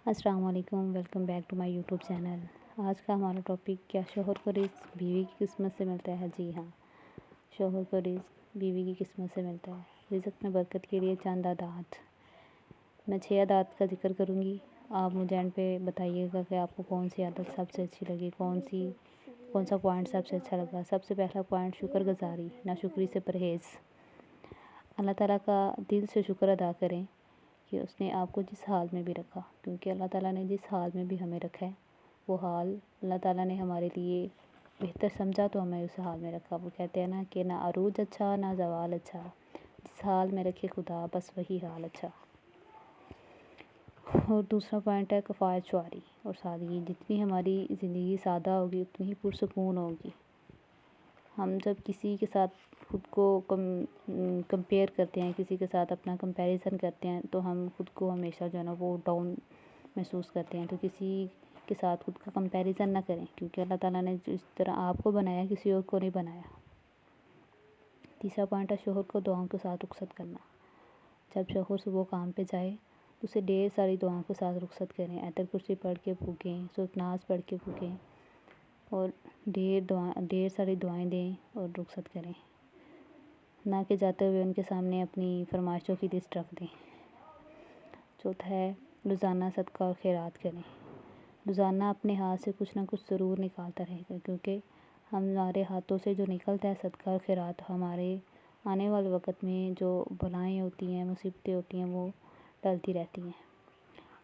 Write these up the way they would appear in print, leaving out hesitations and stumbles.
السلام علیکم، welcome back to my YouTube channel. آج کا ہمارا ٹاپک کیا شوہر کو رزق بیوی کی قسمت سے ملتا ہے؟ جی ہاں، شوہر کو رزق بیوی کی قسمت سے ملتا ہے۔ رزق میں برکت کے لیے چند عادات، میں 6 عادات کا ذکر کروں گی۔ آپ مجھے اینڈ پہ بتائیے گا کہ آپ کو کون سی عادت سب سے اچھی لگی، کون سا پوائنٹ سب سے اچھا لگا۔ سب سے پہلا پوائنٹ شکر گزاری، ناشکری سے پرہیز۔ اللہ تعالیٰ کا دل سے شکر ادا کریں کہ اس نے آپ کو جس حال میں بھی رکھا، کیونکہ اللہ تعالیٰ نے جس حال میں بھی ہمیں رکھا ہے وہ حال اللہ تعالیٰ نے ہمارے لیے بہتر سمجھا تو ہمیں اس حال میں رکھا۔ وہ کہتے ہیں نا کہ نہ عروج اچھا نہ زوال اچھا، جس حال میں رکھے خدا بس وہی حال اچھا۔ اور دوسرا پوائنٹ ہے کفایت شعاری اور سادگی۔ جتنی ہماری زندگی سادہ ہوگی اتنی ہی پرسکون ہوگی۔ ہم جب کسی کے ساتھ خود کو کمپیئر کرتے ہیں، کسی کے ساتھ اپنا کمپیریزن کرتے ہیں تو ہم خود کو ہمیشہ جو ہے نا وہ ڈاؤن محسوس کرتے ہیں۔ تو کسی کے ساتھ خود کا کمپیریزن نہ کریں، کیونکہ اللہ تعالیٰ نے جس طرح آپ کو بنایا کسی اور کو نہیں بنایا۔ تیسرا پوائنٹ ہے شوہر کو دعاؤں کے ساتھ رخصت کرنا۔ جب شوہر صبح کام پہ جائے تو اسے ڈھیر ساری دعاؤں کے ساتھ رخصت کریں۔ آیت الکرسی پڑھ کے پھونکیں، سورۃ ناس پڑھ کے پھونکیں اور ڈھیر ساری دعائیں دیں اور رخصت کریں، نہ کہ جاتے ہوئے ان کے سامنے اپنی فرمائشوں کی لسٹ رکھ دیں۔ چوتھا ہے روزانہ صدقہ اور خیرات کریں۔ روزانہ اپنے ہاتھ سے کچھ نہ کچھ ضرور نکالتا رہے گا، کیونکہ ہمارے ہاتھوں سے جو نکلتا ہے صدقہ اور خیرات، ہمارے آنے والے وقت میں جو بلائیں ہوتی ہیں، مصیبتیں ہوتی ہیں، وہ ٹلتی رہتی ہیں۔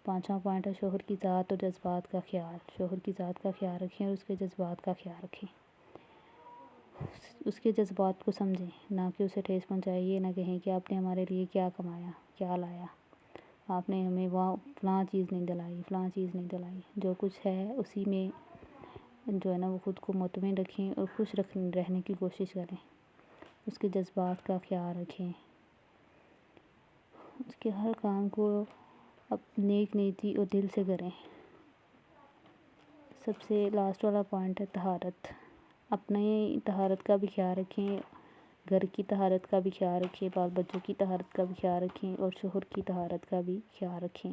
پانچواں پوائنٹ ہے شوہر کی ذات اور جذبات کا خیال۔ شوہر کی ذات کا خیال رکھیں اور اس کے جذبات کا خیال رکھیں۔ اس کے جذبات کو سمجھیں، نہ کہ اسے ٹھیس پہنچائیے، نہ کہیں کہ آپ نے ہمارے لیے کیا کمایا، کیا لایا، آپ نے ہمیں فلاں چیز نہیں دلائی، فلاں چیز نہیں دلائی۔ جو کچھ ہے اسی میں جو ہے نا وہ خود کو مطمئن رکھیں اور خوش رہنے کی کوشش کریں۔ اس کے جذبات کا خیال رکھیں، اس کے ہر کام کو نیک نیتی اور دل سے کریں۔ سب سے لاسٹ والا پوائنٹ ہے طہارت۔ اپنے طہارت کا بھی خیال رکھیں، گھر کی طہارت کا بھی خیال رکھیں، بال بچوں کی طہارت کا بھی خیال رکھیں اور شوہر کی طہارت کا بھی خیال رکھیں۔